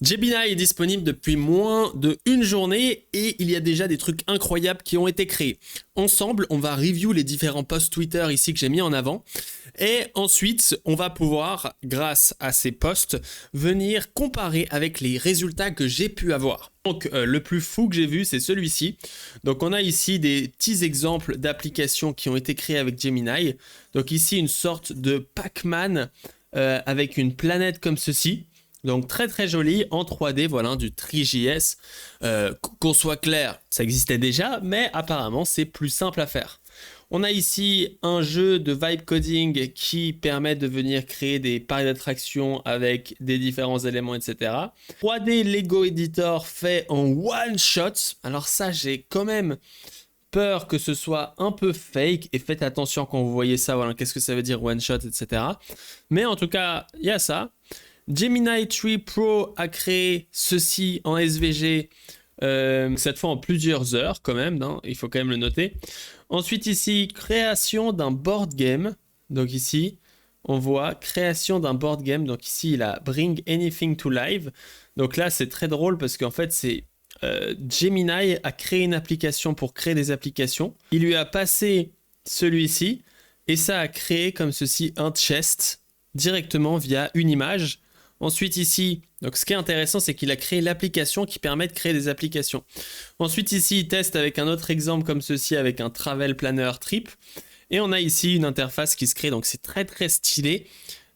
Gemini est disponible depuis moins de une journée et il y a déjà des trucs incroyables qui ont été créés. Ensemble, on va review les différents posts Twitter ici que j'ai mis en avant. Et ensuite, on va pouvoir, grâce à ces posts, venir comparer avec les résultats que j'ai pu avoir. Donc, le plus fou que j'ai vu, c'est celui-ci. Donc, on a ici des petits exemples d'applications qui ont été créées avec Gemini. Donc, ici, une sorte de Pac-Man avec une planète comme ceci. Donc très très joli en 3D, voilà, du TriJS. Qu'on soit clair, ça existait déjà, mais apparemment c'est plus simple à faire. On a ici un jeu de vibe coding qui permet de venir créer des parcs d'attractions avec des différents éléments, etc. 3D Lego Editor fait en one shot. Alors ça, j'ai quand même peur que ce soit un peu fake, et faites attention quand vous voyez ça, voilà, qu'est-ce que ça veut dire one shot, etc. Mais en tout cas, il y a ça. Gemini 3 Pro a créé ceci en SVG, cette fois en plusieurs heures quand même, hein, il faut quand même le noter. Ensuite ici, création d'un board game. Donc ici, on voit création d'un board game. Donc ici, il a Bring Anything to Life. Donc là, c'est très drôle parce qu'en fait, c'est Gemini a créé une application pour créer des applications. Il lui a passé celui-ci et ça a créé comme ceci un chest directement via une image. Ensuite ici, donc ce qui est intéressant, c'est qu'il a créé l'application qui permet de créer des applications. Ensuite ici, il teste avec un autre exemple comme ceci, avec un Travel Planner Trip. Et on a ici une interface qui se crée, donc c'est très très stylé.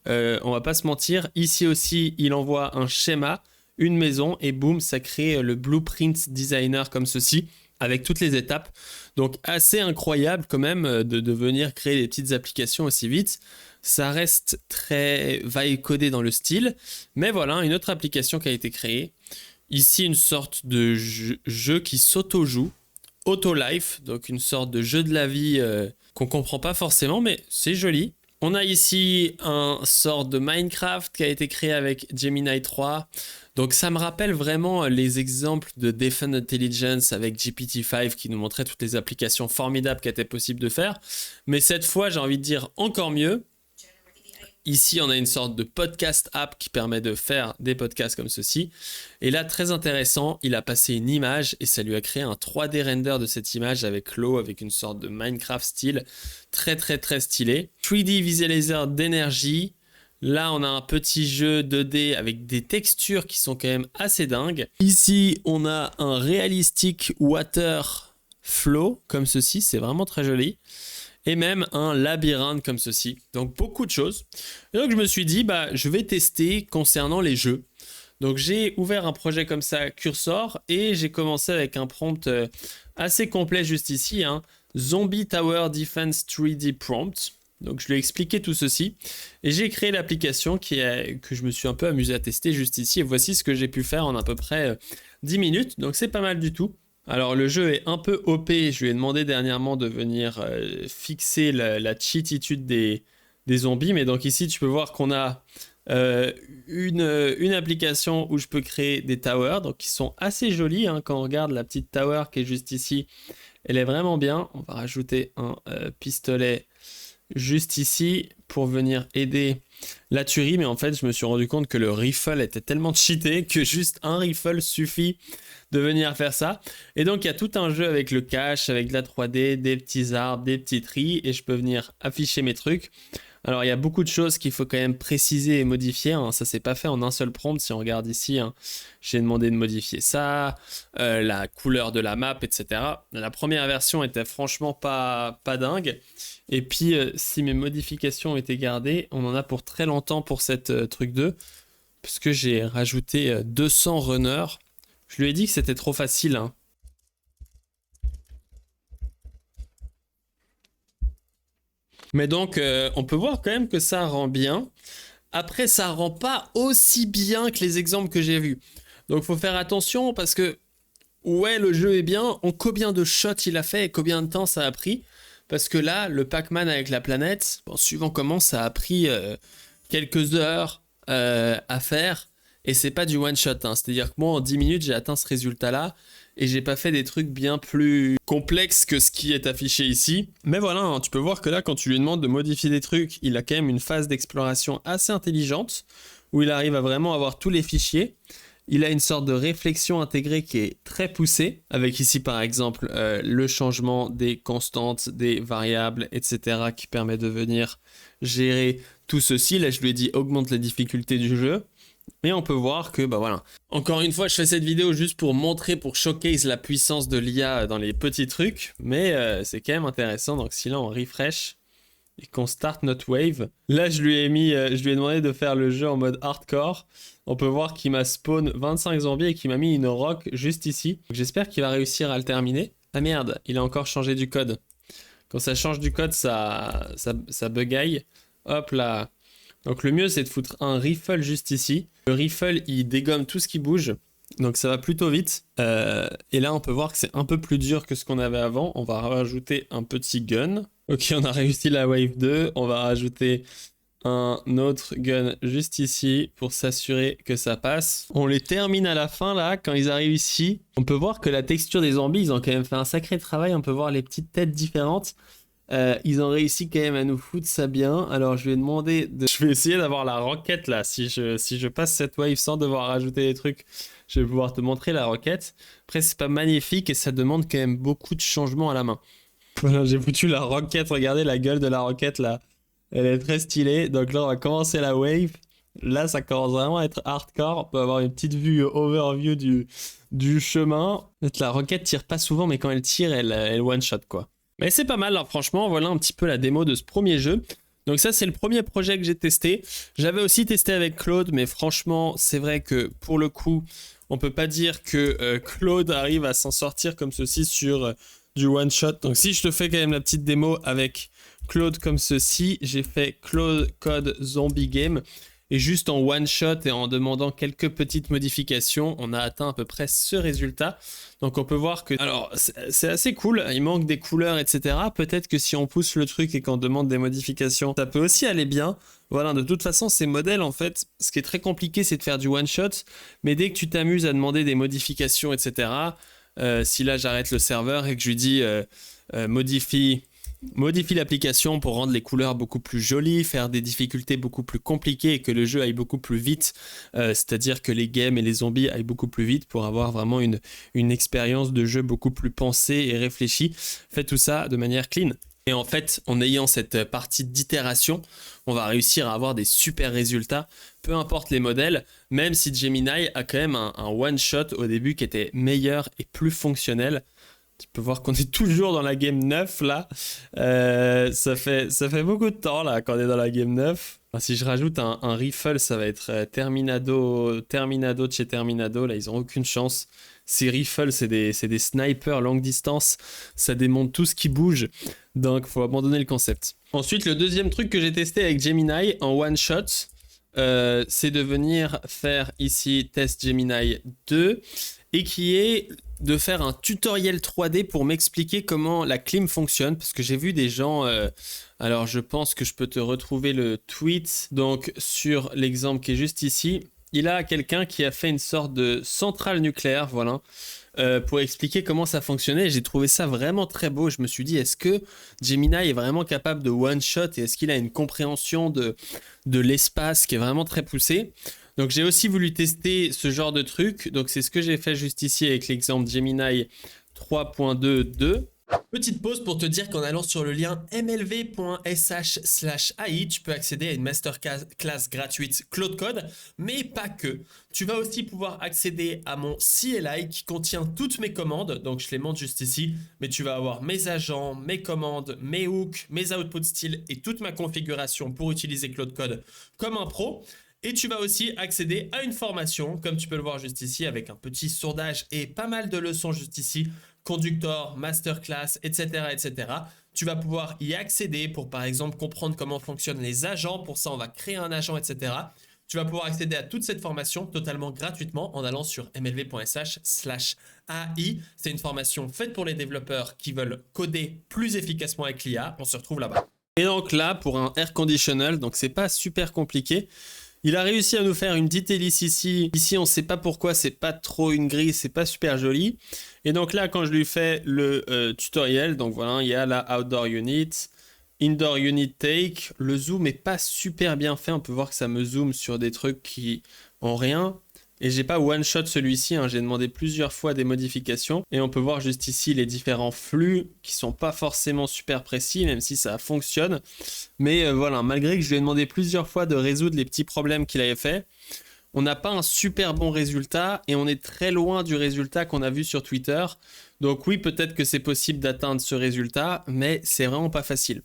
On va pas se mentir. Ici aussi, il envoie un schéma, une maison, et boum, ça crée le Blueprint Designer comme ceci, avec toutes les étapes. Donc assez incroyable quand même de venir créer des petites applications aussi vite. Ça reste très vibe codé dans le style, mais voilà, une autre application qui a été créée. Ici, une sorte de jeu qui s'auto-joue, Auto-Life, donc une sorte de jeu de la vie qu'on comprend pas forcément, mais c'est joli. On a ici un sort de Minecraft qui a été créé avec Gemini 3. Donc ça me rappelle vraiment les exemples de Defend Intelligence avec GPT-5 qui nous montrait toutes les applications formidables qu'il était possible de faire. Mais cette fois, j'ai envie de dire encore mieux. Ici, on a une sorte de podcast app qui permet de faire des podcasts comme ceci. Et là, très intéressant, il a passé une image et ça lui a créé un 3D render de cette image avec l'eau, avec une sorte de Minecraft style. Très, très, très stylé. 3D visualizer d'énergie. Là, on a un petit jeu 2D avec des textures qui sont quand même assez dingues. Ici, on a un realistic water flow comme ceci. C'est vraiment très joli. Et même un labyrinthe comme ceci. Donc beaucoup de choses. Et donc je me suis dit, je vais tester concernant les jeux. Donc j'ai ouvert un projet comme ça, Cursor, et j'ai commencé avec un prompt assez complet juste ici. Zombie Tower Defense 3D Prompt. Donc je lui ai expliqué tout ceci. Et j'ai créé l'application que je me suis un peu amusé à tester juste ici. Et voici ce que j'ai pu faire en à peu près 10 minutes. Donc c'est pas mal du tout. Alors le jeu est un peu OP, je lui ai demandé dernièrement de venir fixer la cheatitude des zombies, mais donc ici tu peux voir qu'on a une application où je peux créer des towers, donc qui sont assez jolis, quand on regarde la petite tower qui est juste ici, elle est vraiment bien. On va rajouter un pistolet juste ici pour venir aider la tuerie, mais en fait je me suis rendu compte que le rifle était tellement cheaté que juste un rifle suffit de venir faire ça. Et donc il y a tout un jeu avec le cache, avec de la 3D, des petits arbres, des petits tris, et je peux venir afficher mes trucs. Alors il y a beaucoup de choses qu'il faut quand même préciser et modifier, ça c'est pas fait en un seul prompt. Si on regarde ici, j'ai demandé de modifier ça, la couleur de la map, etc. La première version était franchement pas dingue. Et puis si mes modifications ont été gardées, on en a pour très longtemps pour cette truc 2, puisque j'ai rajouté 200 runners. Je lui ai dit que c'était trop facile. Mais donc, on peut voir quand même que ça rend bien. Après, ça rend pas aussi bien que les exemples que j'ai vus. Donc, faut faire attention parce que, ouais, le jeu est bien. En combien de shots il a fait et combien de temps ça a pris? Parce que là, le Pac-Man avec la planète, suivant comment, ça a pris quelques heures à faire. Et c'est pas du one shot. C'est-à-dire que moi, en 10 minutes, j'ai atteint ce résultat-là. Et j'ai pas fait des trucs bien plus complexes que ce qui est affiché ici. Mais voilà, tu peux voir que là, quand tu lui demandes de modifier des trucs, il a quand même une phase d'exploration assez intelligente, où il arrive à vraiment avoir tous les fichiers. Il a une sorte de réflexion intégrée qui est très poussée, avec ici par exemple le changement des constantes, des variables, etc. qui permet de venir gérer tout ceci. Là, je lui ai dit augmente la difficulté du jeu. Et on peut voir que, bah voilà. Encore une fois, je fais cette vidéo juste pour montrer, pour showcase la puissance de l'IA dans les petits trucs. Mais c'est quand même intéressant. Donc si là on refresh et qu'on start notre wave, là je lui ai demandé de faire le jeu en mode hardcore. On peut voir qu'il m'a spawn 25 zombies et qu'il m'a mis une rock juste ici. J'espère qu'il va réussir à le terminer. Ah merde, il a encore changé du code. Quand ça change du code, ça bugaille. Hop là. Donc le mieux c'est de foutre un riffle juste ici. Le riffle il dégomme tout ce qui bouge. Donc ça va plutôt vite. Et là on peut voir que c'est un peu plus dur que ce qu'on avait avant. On va rajouter un petit gun. Ok, on a réussi la wave 2. On va rajouter un autre gun juste ici pour s'assurer que ça passe. On les termine à la fin là, quand ils arrivent ici. On peut voir que la texture des zombies, ils ont quand même fait un sacré travail. On peut voir les petites têtes différentes. Ils ont réussi quand même à nous foutre ça bien. Alors je vais demander de... Je vais essayer d'avoir la roquette là. Si je passe cette wave sans devoir rajouter des trucs, je vais pouvoir te montrer la roquette. Après c'est pas magnifique et ça demande quand même beaucoup de changements à la main. Voilà, j'ai foutu la roquette. Regardez la gueule de la roquette là. Elle est très stylée. Donc là on va commencer la wave. Là ça commence vraiment à être hardcore. On peut avoir une petite vue overview du chemin. La roquette tire pas souvent mais quand elle tire elle one shot quoi. Mais c'est pas mal, alors franchement, voilà un petit peu la démo de ce premier jeu. Donc ça, c'est le premier projet que j'ai testé. J'avais aussi testé avec Claude, mais franchement, c'est vrai que pour le coup, on peut pas dire que Claude arrive à s'en sortir comme ceci sur du one-shot. Donc si je te fais quand même la petite démo avec Claude comme ceci, j'ai fait Claude Code Zombie Game. Et juste en one shot et en demandant quelques petites modifications, on a atteint à peu près ce résultat. Donc on peut voir que... Alors c'est assez cool, il manque des couleurs, etc. Peut-être que si on pousse le truc et qu'on demande des modifications, ça peut aussi aller bien. Voilà, de toute façon, ces modèles, en fait, ce qui est très compliqué, c'est de faire du one shot. Mais dès que tu t'amuses à demander des modifications, etc., si là j'arrête le serveur et que je lui dis modifie l'application pour rendre les couleurs beaucoup plus jolies, faire des difficultés beaucoup plus compliquées et que le jeu aille beaucoup plus vite, c'est-à-dire que les games et les zombies aillent beaucoup plus vite pour avoir vraiment une expérience de jeu beaucoup plus pensée et réfléchie. Faites tout ça de manière clean. Et en fait, en ayant cette partie d'itération, on va réussir à avoir des super résultats, peu importe les modèles, même si Gemini a quand même un one-shot au début qui était meilleur et plus fonctionnel. Tu peux voir qu'on est toujours dans la game 9 là. Ça fait beaucoup de temps là qu'on est dans la game 9. Enfin, si je rajoute un rifle, ça va être Terminado de chez Terminado. Là, ils ont aucune chance. Ces rifles, c'est des snipers longue distance. Ça démonte tout ce qui bouge. Donc, faut abandonner le concept. Ensuite, le deuxième truc que j'ai testé avec Gemini en one shot, c'est de venir faire ici test Gemini 2 et qui est de faire un tutoriel 3D pour m'expliquer comment la clim fonctionne parce que j'ai vu des gens alors je pense que je peux te retrouver le tweet donc sur l'exemple qui est juste ici. Il a quelqu'un qui a fait une sorte de centrale nucléaire, voilà, pour expliquer comment ça fonctionnait. J'ai trouvé ça vraiment très beau. Je me suis dit, est-ce que Gemini est vraiment capable de one-shot et est-ce qu'il a une compréhension de l'espace qui est vraiment très poussée? Donc j'ai aussi voulu tester ce genre de truc. Donc c'est ce que j'ai fait juste ici avec l'exemple Gemini 3.2.2. Petite pause pour te dire qu'en allant sur le lien mlv.sh/ai, tu peux accéder à une masterclass gratuite Claude Code, mais pas que. Tu vas aussi pouvoir accéder à mon CLI qui contient toutes mes commandes, donc je les montre juste ici, mais tu vas avoir mes agents, mes commandes, mes hooks, mes output styles et toute ma configuration pour utiliser Claude Code comme un pro. Et tu vas aussi accéder à une formation, comme tu peux le voir juste ici, avec un petit sourdage et pas mal de leçons juste ici, conductor, masterclass, etc., etc. Tu vas pouvoir y accéder pour, par exemple, comprendre comment fonctionnent les agents. Pour ça, on va créer un agent, etc. Tu vas pouvoir accéder à toute cette formation totalement gratuitement en allant sur mlv.sh/ai. C'est une formation faite pour les développeurs qui veulent coder plus efficacement avec l'IA. On se retrouve là-bas. Et donc là, pour un air conditional, donc c'est pas super compliqué. Il a réussi à nous faire une petite hélice ici. Ici, on ne sait pas pourquoi, c'est pas trop une grille, c'est pas super joli. Et donc là, quand je lui fais le tutoriel, donc voilà, il y a la Outdoor Unit, Indoor Unit Take. Le zoom est pas super bien fait. On peut voir que ça me zoome sur des trucs qui ont rien. Et j'ai pas one-shot celui-ci, hein, j'ai demandé plusieurs fois des modifications. Et on peut voir juste ici les différents flux qui sont pas forcément super précis, même si ça fonctionne. Mais voilà, malgré que je lui ai demandé plusieurs fois de résoudre les petits problèmes qu'il avait fait, on n'a pas un super bon résultat et on est très loin du résultat qu'on a vu sur Twitter. Donc oui, peut-être que c'est possible d'atteindre ce résultat, mais c'est vraiment pas facile.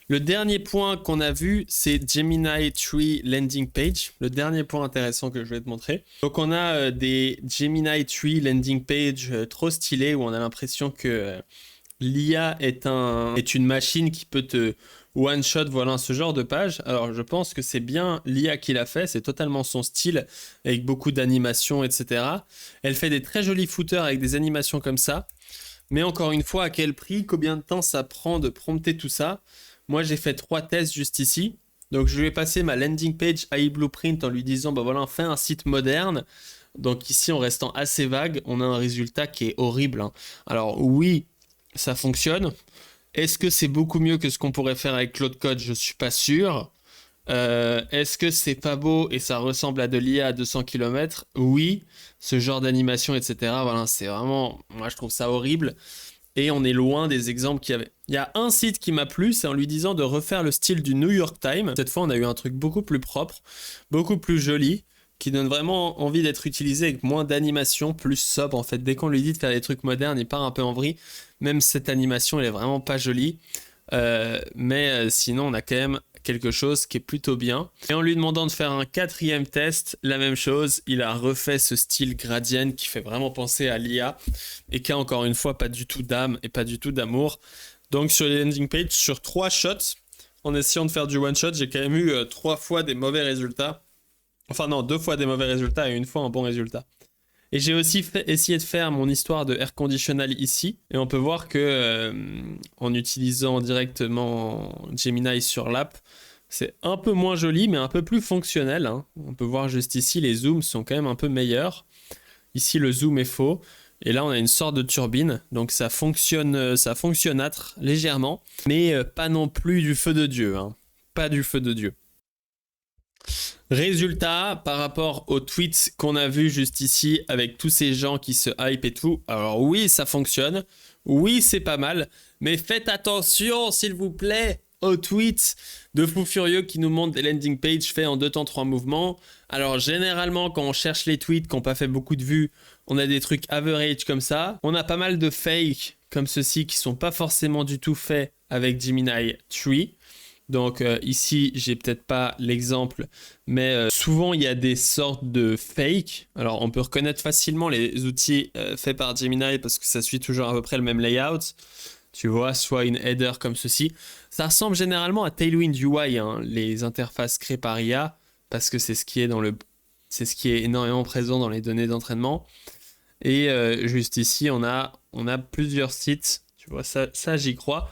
Le dernier point qu'on a vu, c'est Gemini 3 Landing Page. Le dernier point intéressant que je vais te montrer. Donc on a des Gemini 3 Landing Page trop stylés où on a l'impression que l'IA est une machine qui peut te one-shot, voilà, ce genre de page. Alors je pense que c'est bien l'IA qui l'a fait, c'est totalement son style, avec beaucoup d'animations, etc. Elle fait des très jolis footers avec des animations comme ça. Mais encore une fois, à quel prix, combien de temps ça prend de prompter tout ça? Moi, j'ai fait 3 tests juste ici. Donc, je lui ai passé ma landing page AI Blueprint en lui disant, bah voilà, fais un site moderne. Donc ici, en restant assez vague, on a un résultat qui est horrible, hein. Alors oui, ça fonctionne. Est-ce que c'est beaucoup mieux que ce qu'on pourrait faire avec Claude Code? Je suis pas sûr. Est-ce que c'est pas beau et ça ressemble à de l'IA à 200 km? Oui, ce genre d'animation, etc. Voilà, c'est vraiment... Moi, je trouve ça horrible. Et on est loin des exemples qu'il y avait. Il y a un site qui m'a plu, c'est en lui disant de refaire le style du New York Times. Cette fois, on a eu un truc beaucoup plus propre, beaucoup plus joli, qui donne vraiment envie d'être utilisé avec moins d'animation, plus sobre. En fait, dès qu'on lui dit de faire des trucs modernes, il part un peu en vrille. Même cette animation, elle est vraiment pas jolie. Mais sinon, on a quand même quelque chose qui est plutôt bien. Et en lui demandant de faire un 4e test, la même chose, il a refait ce style gradient qui fait vraiment penser à l'IA et qui a encore une fois pas du tout d'âme et pas du tout d'amour. Donc sur les landing pages, sur 3 shots, en essayant de faire du one shot, j'ai quand même eu 3 fois des mauvais résultats. Enfin non, 2 fois des mauvais résultats et 1 fois un bon résultat. Et j'ai aussi essayé de faire mon histoire de air conditional ici. Et on peut voir que en utilisant directement Gemini sur l'app, c'est un peu moins joli, mais un peu plus fonctionnel, hein. On peut voir juste ici, les zooms sont quand même un peu meilleurs. Ici, le zoom est faux. Et là, on a une sorte de turbine. Donc ça fonctionnâtre légèrement. Mais pas non plus du feu de Dieu, hein. Pas du feu de Dieu. Résultat, par rapport aux tweets qu'on a vu juste ici avec tous ces gens qui se hype et tout, alors oui, ça fonctionne, oui, c'est pas mal, mais faites attention, s'il vous plaît, aux tweets de fous furieux qui nous montrent des landing pages faits en 2 temps 3 mouvements. Alors généralement, quand on cherche les tweets qui n'ont pas fait beaucoup de vues, on a des trucs average comme ça. On a pas mal de fakes comme ceux-ci qui sont pas forcément du tout faits avec Gemini 3. Donc ici, j'ai peut-être pas l'exemple, mais souvent il y a des sortes de fakes. Alors on peut reconnaître facilement les outils faits par Gemini parce que ça suit toujours à peu près le même layout. Tu vois, soit une header comme ceci. Ça ressemble généralement à Tailwind UI, hein, les interfaces créées par IA, parce que c'est ce qui est énormément présent dans les données d'entraînement. Et juste ici, on a plusieurs sites. Tu vois, ça j'y crois.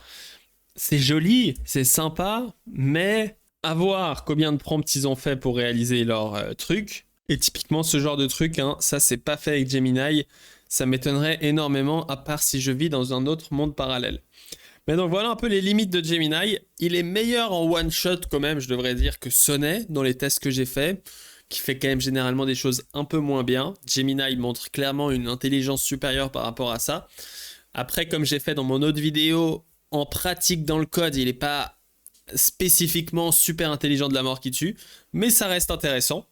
C'est joli, c'est sympa, mais à voir combien de prompts ils ont fait pour réaliser leur truc. Et typiquement, ce genre de truc, hein, ça c'est pas fait avec Gemini. Ça m'étonnerait énormément, à part si je vis dans un autre monde parallèle. Mais donc voilà un peu les limites de Gemini. Il est meilleur en one shot quand même, je devrais dire, que Sonnet dans les tests que j'ai faits, qui fait quand même généralement des choses un peu moins bien. Gemini montre clairement une intelligence supérieure par rapport à ça. Après, comme j'ai fait dans mon autre vidéo, en pratique dans le code, il n'est pas spécifiquement super intelligent de la mort qui tue, mais ça reste intéressant.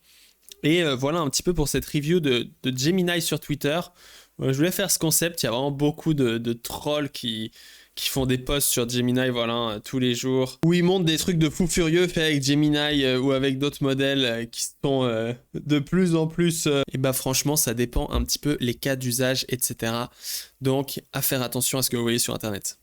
Et voilà un petit peu pour cette review de Gemini sur Twitter. Je voulais faire ce concept, il y a vraiment beaucoup de trolls qui font des posts sur Gemini, voilà, tous les jours, où ils montrent des trucs de fous furieux faits avec Gemini ou avec d'autres modèles qui sont de plus en plus... Et bah franchement, ça dépend un petit peu les cas d'usage, etc. Donc, à faire attention à ce que vous voyez sur Internet.